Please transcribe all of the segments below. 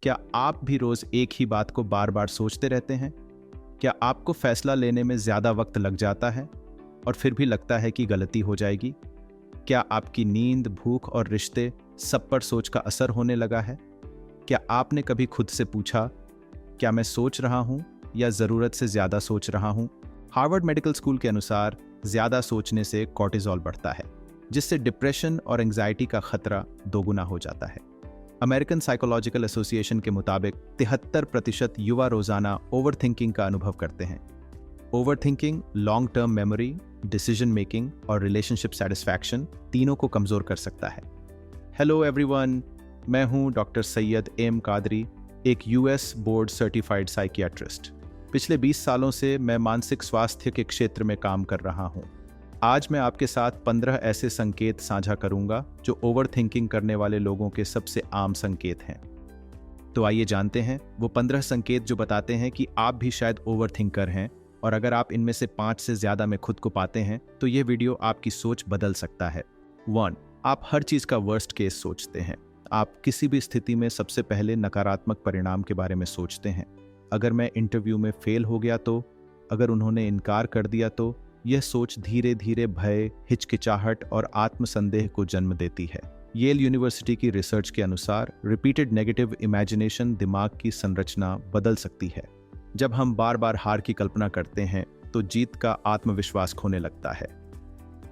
क्या आप भी रोज एक ही बात को बार बार सोचते रहते हैं? क्या आपको फैसला लेने में ज्यादा वक्त लग जाता है और फिर भी लगता है कि गलती हो जाएगी? क्या आपकी नींद, भूख और रिश्ते सब पर सोच का असर होने लगा है? क्या आपने कभी खुद से पूछा, क्या मैं सोच रहा हूं या जरूरत से ज्यादा सोच रहा हूं? हार्वर्ड मेडिकल स्कूल के अनुसार ज्यादा सोचने से कॉर्टिसोल बढ़ता है, जिससे डिप्रेशन और एंजाइटी का खतरा दोगुना हो जाता है। अमेरिकन साइकोलॉजिकल एसोसिएशन के मुताबिक 73% युवा रोजाना ओवरथिंकिंग का अनुभव करते हैं। Overthinking long term memory, decision making और रिलेशनशिप सेटिस्फैक्शन तीनों को कमजोर कर सकता है। हेलो एवरीवन, मैं हूं डॉक्टर सैयद एम कादरी, एक यूएस बोर्ड सर्टिफाइड साइकियाट्रिस्ट। पिछले 20 सालों से मैं मानसिक स्वास्थ्य के क्षेत्र में काम कर रहा हूं। आज मैं आपके साथ 15 ऐसे संकेत साझा करूंगा जो ओवरथिंकिंग करने वाले लोगों के सबसे आम संकेत हैं। तो आइए जानते हैं वो 15 संकेत जो बताते हैं कि आप भी शायद ओवरथिंकर हैं, और अगर आप इनमें से 5 से ज्यादा में खुद को पाते हैं तो ये वीडियो आपकी सोच बदल सकता है। 1. आप हर चीज का वर्स्ट केस सोचते हैं। आप किसी भी स्थिति में सबसे पहले नकारात्मक परिणाम के बारे में सोचते हैं। अगर मैं इंटरव्यू में फेल हो गया तो, अगर उन्होंने इनकार कर दिया तो, यह सोच धीरे धीरे भय, हिचकिचाहट और आत्मसंदेह को जन्म देती है। येल यूनिवर्सिटी की रिसर्च के अनुसार रिपीटेड नेगेटिव इमेजिनेशन दिमाग की संरचना बदल सकती है। जब हम बार बार हार की कल्पना करते हैं तो जीत का आत्मविश्वास खोने लगता है।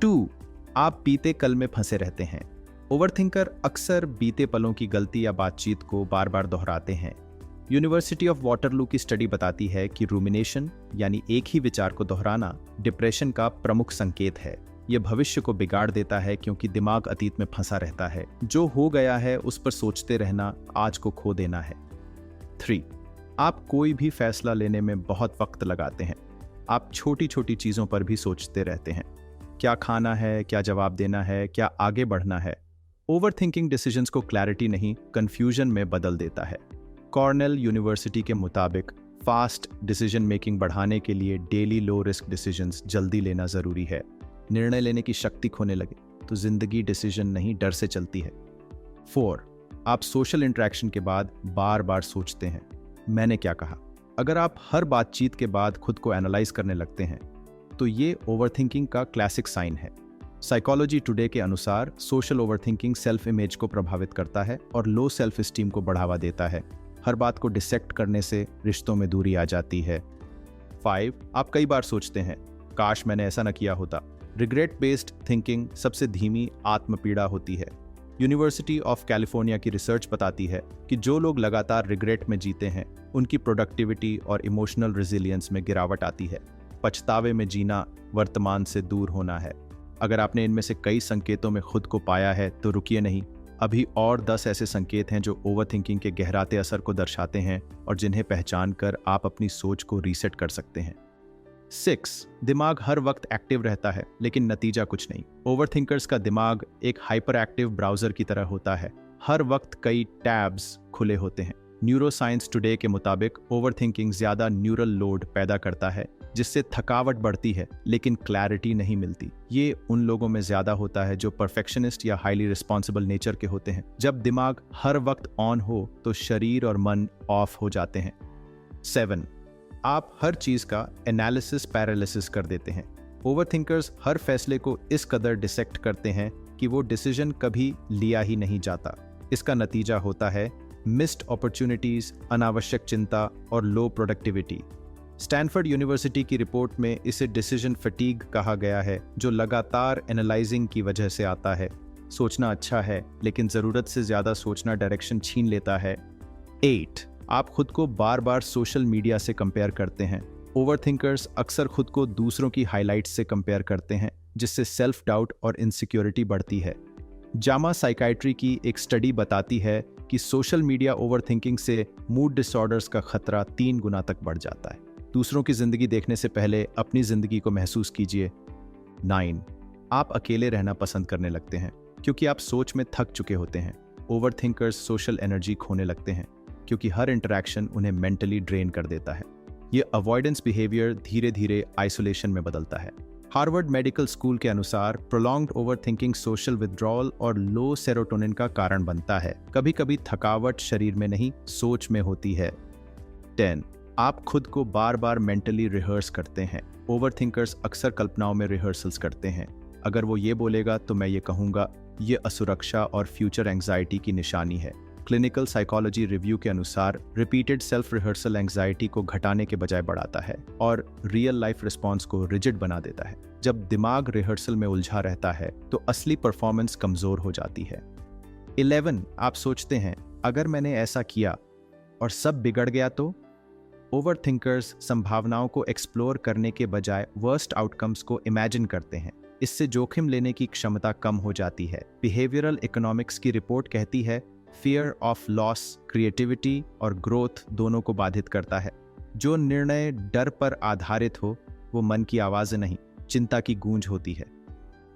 2. आप बीते कल में फंसे रहते हैं। ओवरथिंकर अक्सर बीते पलों की गलती या बातचीत को बार बार दोहराते हैं। यूनिवर्सिटी ऑफ वाटरलू की स्टडी बताती है कि रूमिनेशन यानी एक ही विचार को दोहराना डिप्रेशन का प्रमुख संकेत है। यह भविष्य को बिगाड़ देता है क्योंकि दिमाग अतीत में फंसा रहता है। जो हो गया है उस पर सोचते रहना आज को खो देना है। 3. आप कोई भी फैसला लेने में बहुत वक्त लगाते हैं। आप छोटी छोटी चीजों पर भी सोचते रहते हैं। क्या खाना है, क्या जवाब देना है, क्या आगे बढ़ना है। ओवरथिंकिंग डिसीजंस को क्लैरिटी नहीं, कंफ्यूजन में बदल देता है। कॉर्नेल यूनिवर्सिटी के मुताबिक फास्ट डिसीजन मेकिंग बढ़ाने के लिए डेली लो रिस्क डिसीजंस जल्दी लेना जरूरी है। निर्णय लेने की शक्ति खोने लगे तो जिंदगी डिसीजन नहीं, डर से चलती है। 4. आप सोशल इंटरेक्शन के बाद बार बार सोचते हैं, मैंने क्या कहा। अगर आप हर बातचीत के बाद खुद को एनालाइज करने लगते हैं तो ये ओवरथिंकिंग का क्लासिक साइन है। साइकोलॉजी टुडे के अनुसार सोशल ओवरथिंकिंग सेल्फ इमेज को प्रभावित करता है और लो सेल्फ एस्टीम को बढ़ावा देता है। हर बात को डिसेक्ट करने से रिश्तों में दूरी आ जाती है। 5. आप कई बार सोचते हैं, काश मैंने ऐसा न किया होता। रिग्रेट बेस्ड थिंकिंग सबसे धीमी आत्मपीड़ा होती है। यूनिवर्सिटी ऑफ कैलिफोर्निया की रिसर्च बताती है कि जो लोग लगातार रिग्रेट में जीते हैं उनकी प्रोडक्टिविटी और इमोशनल रेजिलियंस में गिरावट आती है। पछतावे में जीना वर्तमान से दूर होना है। अगर आपने इनमें से कई संकेतों में खुद को पाया है तो रुकिए नहीं, अभी और 10 ऐसे संकेत हैं जो ओवरथिंकिंग के गहराते असर को दर्शाते हैं और जिन्हें पहचान कर आप अपनी सोच को रीसेट कर सकते हैं। 6. दिमाग हर वक्त एक्टिव रहता है लेकिन नतीजा कुछ नहीं। ओवरथिंकर्स का दिमाग एक हाइपर एक्टिव ब्राउजर की तरह होता है। हर वक्त कई टैब्स खुले होते हैं। न्यूरोसाइंस टुडे के मुताबिक ओवरथिंकिंग ज्यादा न्यूरल लोड पैदा करता है, जिससे थकावट बढ़ती है लेकिन क्लैरिटी नहीं मिलती। ये उन लोगों में ज्यादा होता है जो परफेक्शनिस्ट या हाईली रिस्पॉन्सिबल नेचर के होते हैं। जब दिमाग हर वक्त ऑन हो तो शरीर और मन ऑफ हो जाते हैं। 7. आप हर चीज का एनालिसिस पैरालिसिस कर देते हैं। ओवरथिंकर्स हर फैसले को इस कदर डिसेक्ट करते हैं कि वो डिसीजन कभी लिया ही नहीं जाता। इसका नतीजा होता है मिस्ड अपॉर्चुनिटीज, अनावश्यक चिंता और लो प्रोडक्टिविटी। स्टैनफोर्ड यूनिवर्सिटी की रिपोर्ट में इसे डिसीजन फटीग कहा गया है, जो लगातार एनालाइजिंग की वजह से आता है। सोचना अच्छा है लेकिन जरूरत से ज्यादा सोचना डायरेक्शन छीन लेता है। 8. आप खुद को बार बार सोशल मीडिया से कंपेयर करते हैं। ओवरथिंकर्स अक्सर खुद को दूसरों की हाइलाइट्स से कंपेयर करते हैं, जिससे सेल्फ डाउट और इनसिक्योरिटी बढ़ती है। जामा साइकाइट्री की एक स्टडी बताती है कि सोशल मीडिया ओवरथिंकिंग से मूड डिसऑर्डर्स का खतरा 3 गुना तक बढ़ जाता है। दूसरों की जिंदगी देखने से पहले अपनी जिंदगी को महसूस कीजिए। 9. आप अकेले रहना पसंद करने लगते हैं क्योंकि आप सोच में थक चुके होते हैं। ओवरथिंकर्स सोशल एनर्जी खोने लगते हैं क्योंकि हर इंटरैक्शन उन्हें मेंटली ड्रेन कर देता है। ये अवॉइडेंस बिहेवियर धीरे धीरे आइसोलेशन में बदलता है। हार्वर्ड मेडिकल स्कूल के अनुसार प्रोलॉन्ग्ड ओवरथिंकिंग सोशल विथड्रॉल और लो सेरोटोनिन का कारण बनता है। कभी कभी थकावट शरीर में नहीं, सोच में होती है। 10. आप खुद को बार बार मेंटली रिहर्स करते हैं। ओवरथिंकर्स अक्सर कल्पनाओं में रिहर्सल्स करते हैं। अगर वो ये बोलेगा तो मैं ये कहूँगा, ये असुरक्षा और फ्यूचर एंग्जाइटी की निशानी है। क्लिनिकल साइकोलॉजी रिव्यू के अनुसार रिपीटेड सेल्फ रिहर्सल एंग्जाइटी को घटाने के बजाय बढ़ाता है और रियल लाइफ रिस्पॉन्स को रिजिड बना देता है। जब दिमाग रिहर्सल में उलझा रहता है तो असली परफॉर्मेंस कमजोर हो जाती है। 11. आप सोचते हैं, अगर मैंने ऐसा किया और सब बिगड़ गया तो? ओवरथिंकर्स संभावनाओं को एक्सप्लोर करने के बजाय वर्स्ट आउटकम्स को इमेजिन करते हैं। इससे जोखिम लेने की क्षमता कम हो जाती है। बिहेवियरल इकोनॉमिक्स की रिपोर्ट कहती है, फियर ऑफ लॉस क्रिएटिविटी और ग्रोथ दोनों को बाधित करता है। जो निर्णय डर पर आधारित हो वो मन की आवाज़ नहीं, चिंता की गूंज होती है।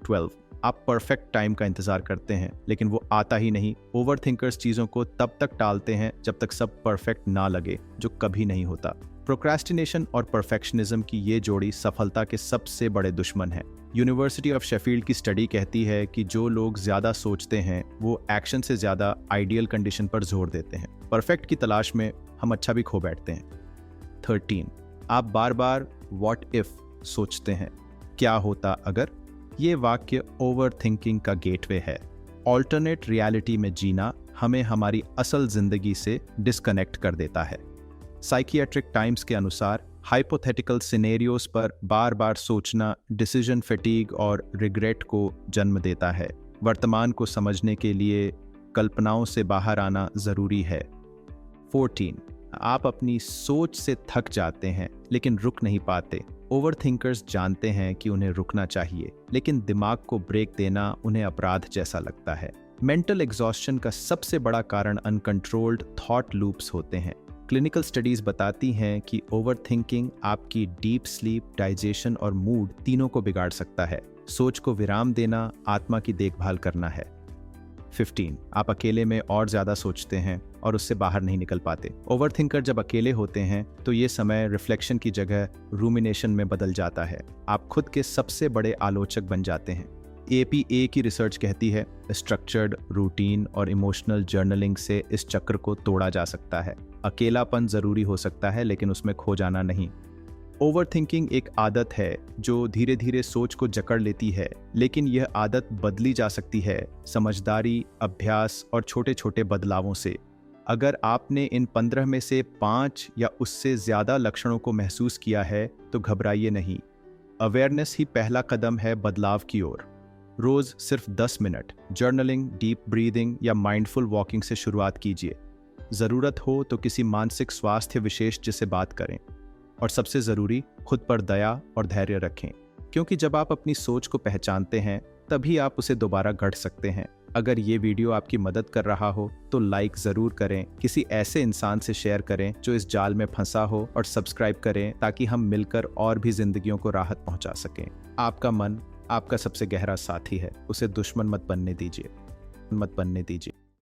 12. आप परफेक्ट टाइम का इंतजार करते हैं लेकिन वो आता ही नहीं। ओवरथिंकर्स चीज़ों को तब तक टालते हैं जब तक सब परफेक्ट ना लगे, जो कभी नहीं होता। प्रोक्रेस्टिनेशन और परफेक्शनिज्म की ये जोड़ी सफलता के सबसे बड़े दुश्मन है। यूनिवर्सिटी ऑफ शेफील्ड की स्टडी कहती है कि जो लोग ज्यादा सोचते हैं वो एक्शन से ज्यादा आइडियल कंडीशन पर जोर देते हैं। परफेक्ट की तलाश में हम अच्छा भी खो बैठते हैं। 13. आप बार बार व्हाट इफ सोचते हैं, क्या होता अगर? ये वाक्य ओवर थिंकिंग का गेटवे है। ऑल्टरनेट रियलिटी में जीना हमें हमारी असल जिंदगी से डिस्कनेक्ट कर देता है। साइकियाट्रिक टाइम्स के अनुसार हाइपोथेटिकल सिनेरियोस पर बार बार सोचना डिसीजन फैटीग और रिग्रेट को जन्म देता है। वर्तमान को समझने के लिए कल्पनाओं से बाहर आना जरूरी है। 14. आप अपनी सोच से थक जाते हैं लेकिन रुक नहीं पाते। ओवरथिंकर्स जानते हैं कि उन्हें रुकना चाहिए, लेकिन दिमाग को ब्रेक देना उन्हें अपराध जैसा लगता है। मेंटल एग्जॉस्शन का सबसे बड़ा कारण अनकंट्रोल्ड थॉट लूप्स होते हैं। क्लिनिकल स्टडीज बताती हैं कि ओवरथिंकिंग आपकी डीप स्लीप, डाइजेशन और मूड तीनों को बिगाड़ सकता है। सोच को विराम देना आत्मा की देखभाल करना है। 15. आप अकेले में और ज्यादा सोचते हैं और उससे बाहर नहीं निकल पाते। ओवरथिंकर जब अकेले होते हैं तो ये समय रिफ्लेक्शन की जगह रूमिनेशन में बदल जाता है। आप खुद के सबसे बड़े आलोचक बन जाते हैं। APA की रिसर्च कहती है, स्ट्रक्चर्ड, रूटीन और इमोशनल जर्नलिंग से इस चक्र को तोड़ा जा सकता है। अकेलापन जरूरी हो सकता है लेकिन उसमें खो जाना नहीं। ओवरथिंकिंग एक आदत है जो धीरे धीरे सोच को जकड़ लेती है, लेकिन यह आदत बदली जा सकती है समझदारी, अभ्यास और छोटे छोटे बदलावों से। अगर आपने इन 15 में से 5 या उससे ज्यादा लक्षणों को महसूस किया है तो घबराइए नहीं। अवेयरनेस ही पहला कदम है बदलाव की ओर। रोज सिर्फ 10 मिनट जर्नलिंग, डीप ब्रीदिंग या माइंडफुल वॉकिंग से शुरुआत कीजिए। ज़रूरत हो तो किसी मानसिक स्वास्थ्य विशेषज्ञ से बात करें और सबसे ज़रूरी, खुद पर दया और धैर्य रखें, क्योंकि जब आप अपनी सोच को पहचानते हैं तभी आप उसे दोबारा गढ़ सकते हैं। अगर ये वीडियो आपकी मदद कर रहा हो तो लाइक ज़रूर करें, किसी ऐसे इंसान से शेयर करें जो इस जाल में फंसा हो और सब्सक्राइब करें ताकि हम मिलकर और भी जिंदगियों को राहत पहुंचा सकें। आपका मन आपका सबसे गहरा साथी है, उसे दुश्मन मत बनने दीजिए।